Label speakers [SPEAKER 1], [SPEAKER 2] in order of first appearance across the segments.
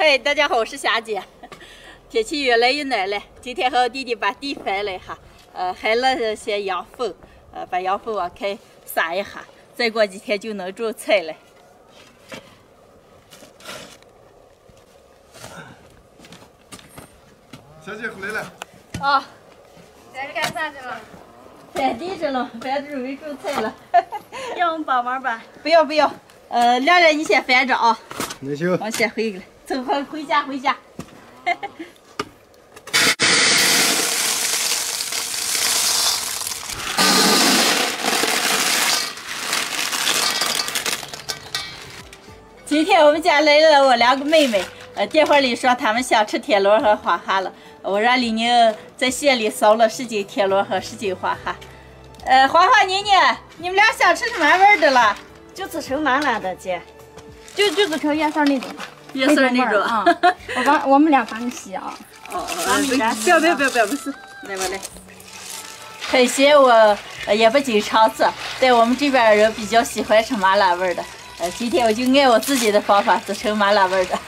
[SPEAKER 1] 嘿，大家好，我是霞姐。天气越来越暖了，今天和我弟弟把地翻了一下，还了些羊粪，把羊粪往开撒一下，再过几天就能种菜了。
[SPEAKER 2] 小姐回来了。
[SPEAKER 1] 啊，
[SPEAKER 3] 在干啥去了？
[SPEAKER 1] 翻地去了，翻准备种菜了。
[SPEAKER 3] 要我们帮忙吧？
[SPEAKER 1] 不要不要，亮亮你先翻着啊。
[SPEAKER 2] 那行。
[SPEAKER 1] 我先回来，走，回家回家。今天我们家来了我2个妹妹，电话里说她们想吃天螺和花蛤了，我让李宁在县里扫了10斤天螺和10斤花蛤。花花妮妮，你们俩想吃什么味儿的了？
[SPEAKER 3] 就吃生麻辣的姐，就是吃原色那种。
[SPEAKER 1] 原色那种
[SPEAKER 3] 啊。我们俩帮你洗啊。
[SPEAKER 1] 哦，不要，没事，来吧来。海鲜我也不经常吃，在我们这边人比较喜欢吃麻辣味的。今天我就按我自己的方法做成麻辣味的。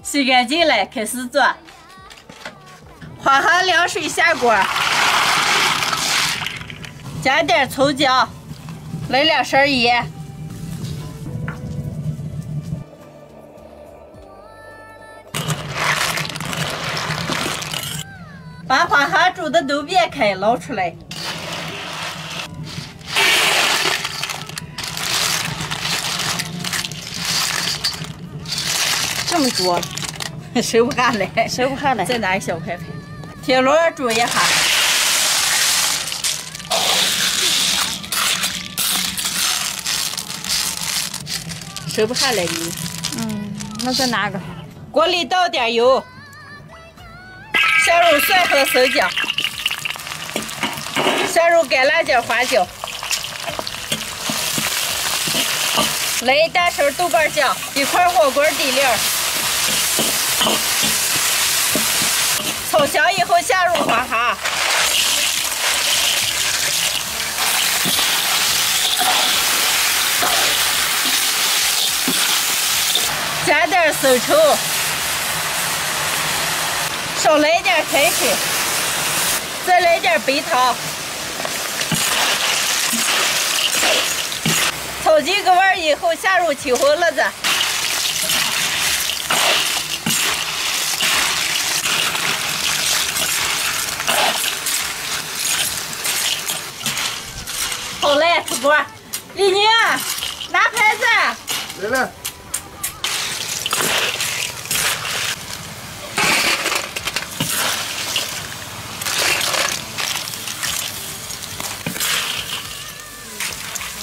[SPEAKER 1] 洗干净了，开始做。花蛤凉水下锅，加点葱姜，来2勺盐，把花蛤煮的都煸开，捞出来。
[SPEAKER 3] 这么多，
[SPEAKER 1] 收不下来，
[SPEAKER 3] 收不下来。
[SPEAKER 1] 再拿一小块拍，天螺煮一下。收不下来你。
[SPEAKER 3] 那再拿个。
[SPEAKER 1] 锅里倒点油，下入蒜和生姜，下入干辣椒、花椒，来1大勺豆瓣酱，1块火锅底料。炒香以后下入花蛤，加点生抽，少来一点开水，再来点白糖，炒几个味以后下入青红辣子。好嘞，出锅！李宁，拿盘子。
[SPEAKER 2] 来了。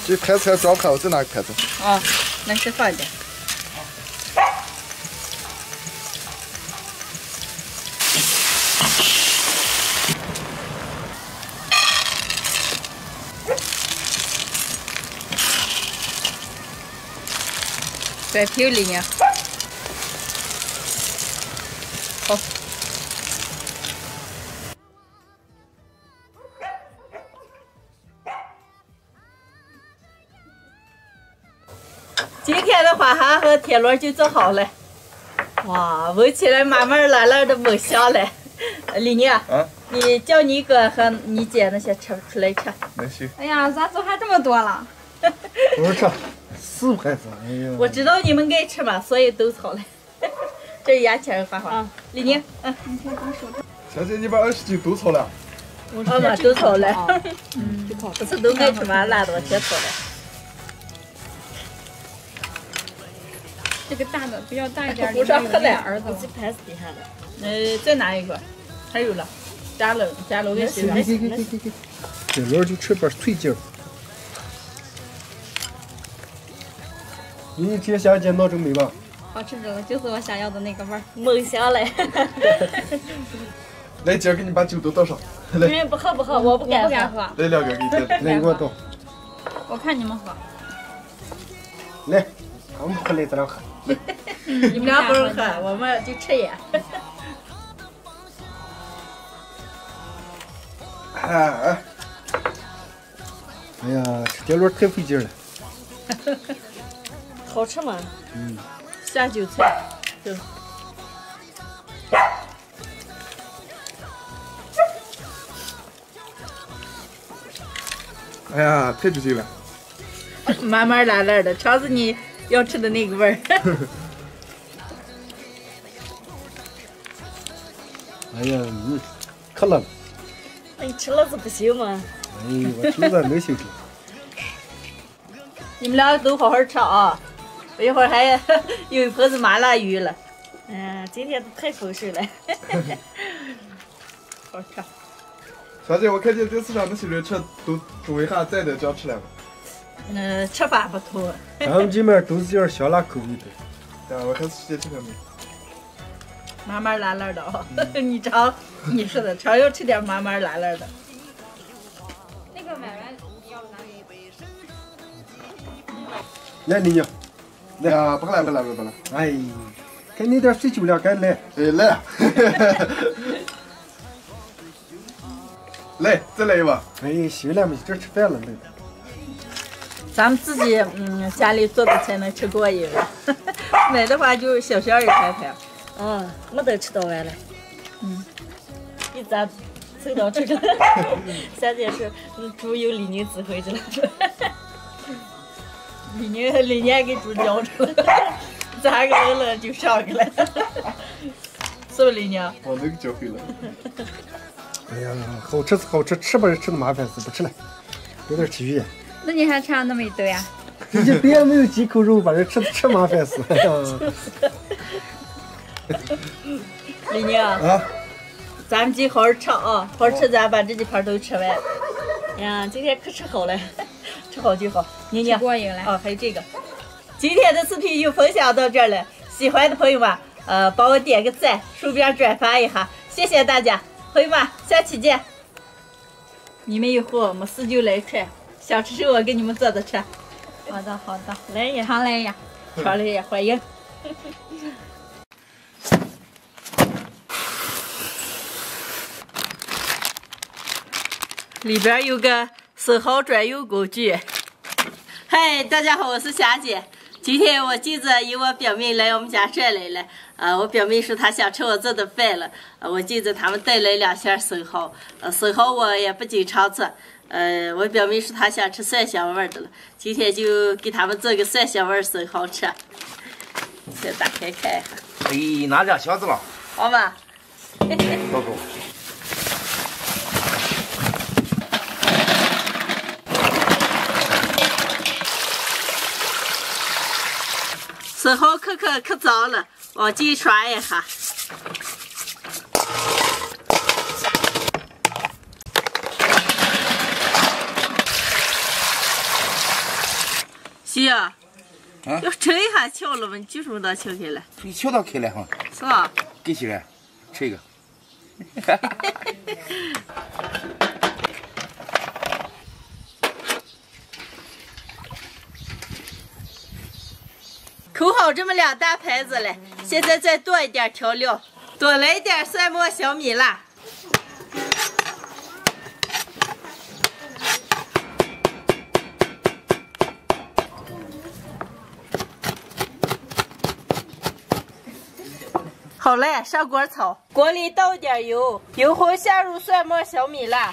[SPEAKER 2] 这盘子还装不下，我再拿个盘子。
[SPEAKER 1] 啊，那是放点。甩皮里面。好。今天的花蛤和天螺就做好了，哇，闻起来满满辣辣的猛香嘞！李宁，你叫你哥和你姐那些吃出来吃。
[SPEAKER 2] 那行。
[SPEAKER 3] 哎呀，咋做还这么多了？
[SPEAKER 2] 我说吃4盘子，哎呀。
[SPEAKER 1] 我知道你们爱吃嘛，所以都炒了。这是牙签花花。李宁，
[SPEAKER 3] 你先把手。
[SPEAKER 2] 小姐，你把20斤都炒了。
[SPEAKER 1] 嘛，都炒了。不是都爱吃麻辣的，我全炒了。
[SPEAKER 3] 这个大的比较大一点，
[SPEAKER 1] 不上喝了，
[SPEAKER 3] 儿子。
[SPEAKER 1] 这盘子底下的。再拿一个，还有了，加了个洗了。
[SPEAKER 2] 给，这螺就吃点脆劲儿。你吃香煎脑蒸没吧？
[SPEAKER 3] 好吃着了，就是我想要的那个味儿，
[SPEAKER 1] 猛香嘞！
[SPEAKER 2] 来，姐儿给你把酒都倒上。来。
[SPEAKER 1] 不喝，我不敢喝。
[SPEAKER 2] 来2个给你，来给我倒。
[SPEAKER 3] 我看你们喝。
[SPEAKER 4] 来，我们不喝来，咱俩喝。
[SPEAKER 1] 你们俩不用喝，我们就吃呀。
[SPEAKER 2] 哎呀，吃铁螺太费劲了。
[SPEAKER 3] 好吃吗？
[SPEAKER 1] 下酒菜就。
[SPEAKER 2] 哎呀，太出劲了！
[SPEAKER 1] 慢慢辣辣的，尝着你要吃的那个味儿。
[SPEAKER 2] 哎呀，可辣了！
[SPEAKER 3] 那你吃了是不行吗？
[SPEAKER 2] 哎，我吃了能行吃。
[SPEAKER 1] 你们俩都好好吃啊！我一会儿还有一盆子麻辣鱼了。
[SPEAKER 3] 今天都太丰盛了。
[SPEAKER 1] 好吃。
[SPEAKER 2] 小姐，我看见电视上那些人吃都煮一下再的这样吃了吗？
[SPEAKER 1] 吃法不同。
[SPEAKER 2] 咱们这边都是点香辣口味的。对，我还是先吃点面。
[SPEAKER 1] 麻麻辣辣的啊！你尝，你说的尝要吃点麻麻辣辣的。
[SPEAKER 4] 那个买完要不拿给
[SPEAKER 2] 来，李娘。
[SPEAKER 5] 来啊！不来不来不来！
[SPEAKER 2] 哎，看你点水酒量，赶来。
[SPEAKER 5] 哎，来。来，再来一碗。
[SPEAKER 2] 哎，行了，没这吃饭了，来。
[SPEAKER 1] 咱们自己家里做的才能吃过瘾了，买的话就小小一盘盘。
[SPEAKER 3] 没得吃到完了。你咋凑到这个？三姐说，猪由李宁指挥着了。
[SPEAKER 1] 李宁给猪教着了，咋个饿了就上去了，是不是李宁？
[SPEAKER 5] 我那个教会了。
[SPEAKER 2] 哎呀，好吃是好吃，吃吧吃的麻烦死，不吃了，有点吃鱼。
[SPEAKER 4] 那你还尝那么一堆啊？
[SPEAKER 2] 这别没有几口肉，把人吃麻烦死。
[SPEAKER 1] 李宁
[SPEAKER 2] 啊，
[SPEAKER 1] 咱们就好好吃啊，好好吃，咱把这几盘都吃完。
[SPEAKER 3] 哎呀，今天可吃好了，
[SPEAKER 1] 吃好就好。宁宁
[SPEAKER 4] 吃过瘾了。
[SPEAKER 1] 哦，还有这个，今天的视频就分享到这儿了。喜欢的朋友们，帮我点个赞，顺便转发一下，谢谢大家，朋友们，下期见。你们以后没事就来吃，想吃什么我给你们做着吃。
[SPEAKER 4] 好的好的，
[SPEAKER 3] 来呀，
[SPEAKER 4] 常来呀。
[SPEAKER 1] 常来呀，欢迎。里边有个生蚝专用工具。嗨，大家好，我是霞姐。今天我记着有我表妹来我们家转来了，我表妹说她想吃我做的饭了，我记着他们带来2箱生蚝，生蚝我也不经常吃，我表妹说她想吃蒜香味的了，今天就给他们做个蒜香味生蚝吃。先打开看一下。
[SPEAKER 6] 哎，拿两箱子了，
[SPEAKER 1] 好吧。
[SPEAKER 6] 老公。
[SPEAKER 1] 生蚝可脏了，往进刷一下。行啊，要称一下敲了吗？你就这么当敲开了？
[SPEAKER 6] 你敲到开了哈，
[SPEAKER 1] 是吧？
[SPEAKER 6] 给起来，吃一个。
[SPEAKER 1] 扣好这么2大盘子了，现在再多一点调料，多来一点蒜末、小米辣。好嘞，上锅炒，锅里倒一点油，油后下入蒜末、小米辣，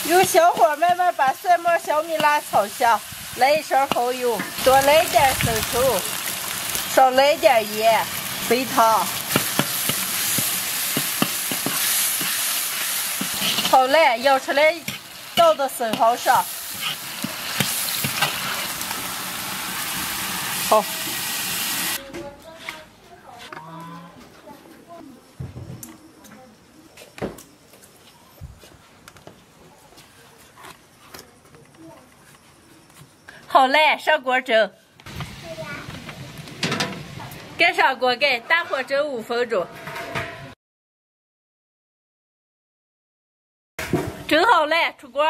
[SPEAKER 1] 用小火慢慢把蒜末、小米辣炒香。来一勺蚝油，多来一点生抽，少来一点盐、肥糖。好嘞，舀出来倒到生蚝上。好。好嘞，上锅蒸。盖上锅盖，大火蒸5分钟。蒸好了，出锅。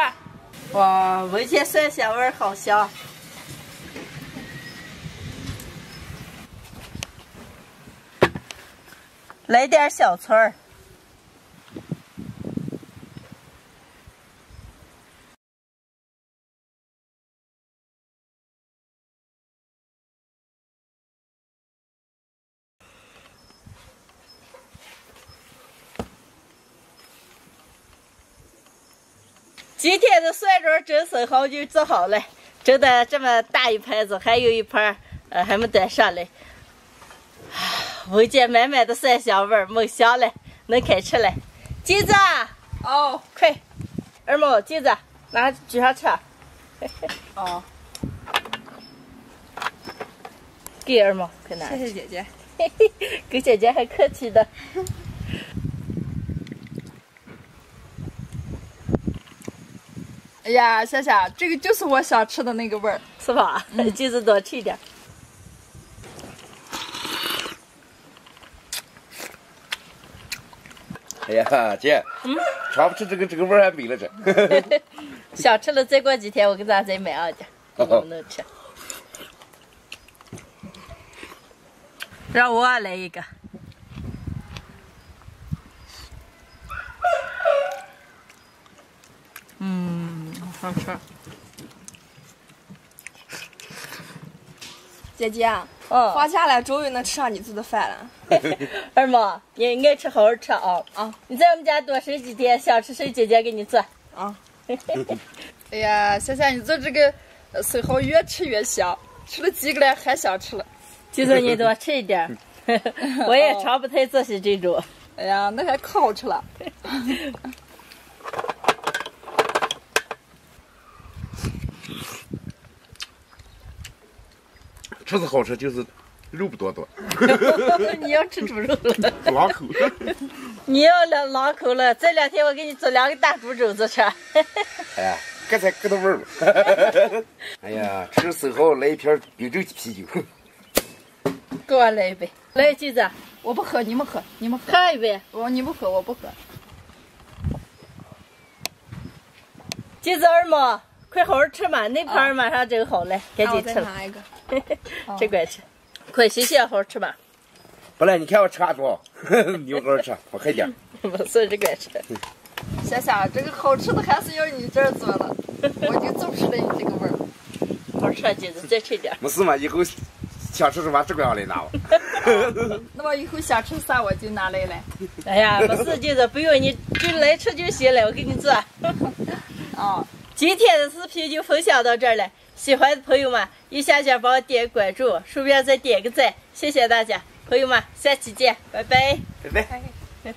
[SPEAKER 1] 哇，闻见蒜香味儿好香。来点小葱儿。今天的蒜蓉蒸生蚝就做好了，蒸的这么大一盘子，还有一盘还没端上来。闻见满满的蒜香味儿，梦香了，能开吃了。金子，
[SPEAKER 4] 哦，
[SPEAKER 1] 快，二毛，金子，拿举上吃。
[SPEAKER 4] 哦，
[SPEAKER 1] 给二毛，快拿。
[SPEAKER 4] 谢谢姐姐。
[SPEAKER 1] 跟姐姐还客气的。
[SPEAKER 4] 哎呀，夏夏，这个就是我想吃的那个味儿，
[SPEAKER 1] 是吧？金子多吃一点。
[SPEAKER 6] 哎呀，姐，尝不吃这个味儿还没了这。
[SPEAKER 1] 想吃了，再过几天我给咱再买上点，能吃。让我来一个。好吃。
[SPEAKER 4] 姐姐，
[SPEAKER 1] 嗯，
[SPEAKER 4] 放假了，终于能吃上你做的饭了。
[SPEAKER 1] 二毛，你爱吃好好吃啊！
[SPEAKER 4] 啊，
[SPEAKER 1] 你在我们家多生几天，想吃谁姐姐给你做。
[SPEAKER 4] 啊。哎呀，夏夏，你做这个生蚝越吃越香，吃了几个了还想吃了。
[SPEAKER 1] 就说你多吃一点，我也尝不太做些这种。
[SPEAKER 4] 哎呀，那还可好吃了。
[SPEAKER 6] 吃是好吃，就是肉不多。
[SPEAKER 1] 你要吃猪肉了，
[SPEAKER 6] 不朗口。
[SPEAKER 1] 你要朗口了，这2天我给你做2个大猪肘子吃。
[SPEAKER 6] 哎呀，刚才搁到味儿了。哎呀，吃生蚝来一瓶冰镇啤酒。
[SPEAKER 1] 给我来一杯。来，金子，
[SPEAKER 4] 我不喝，你们喝，你们喝。
[SPEAKER 1] 喝一杯。
[SPEAKER 4] 你不喝，我不喝。
[SPEAKER 1] 金子二毛，快好好吃嘛，那盘马上蒸好了，赶紧吃了。
[SPEAKER 4] 拿一个。
[SPEAKER 1] 这快吃，快谢谢，好好吃吧。
[SPEAKER 6] 不来，你看我吃啥多，你好好吃，我快点。
[SPEAKER 1] 不是这快吃。
[SPEAKER 4] 夏夏，这个好吃的还是要你这儿做的，我就就吃了你这个味儿。
[SPEAKER 1] 好吃啊，金子，再吃点。
[SPEAKER 6] 没事嘛，以后想吃什么只管上来拿吧。
[SPEAKER 4] 那么以后想吃啥我就拿来了。
[SPEAKER 1] 哎呀，没事，金子，不用你就来吃就行了，我给你做。
[SPEAKER 4] 啊，
[SPEAKER 1] 今天的视频就分享到这儿了，喜欢的朋友们右下角帮我点关注，顺便再点个赞，谢谢大家，朋友们，下期见，拜拜。
[SPEAKER 6] 拜拜。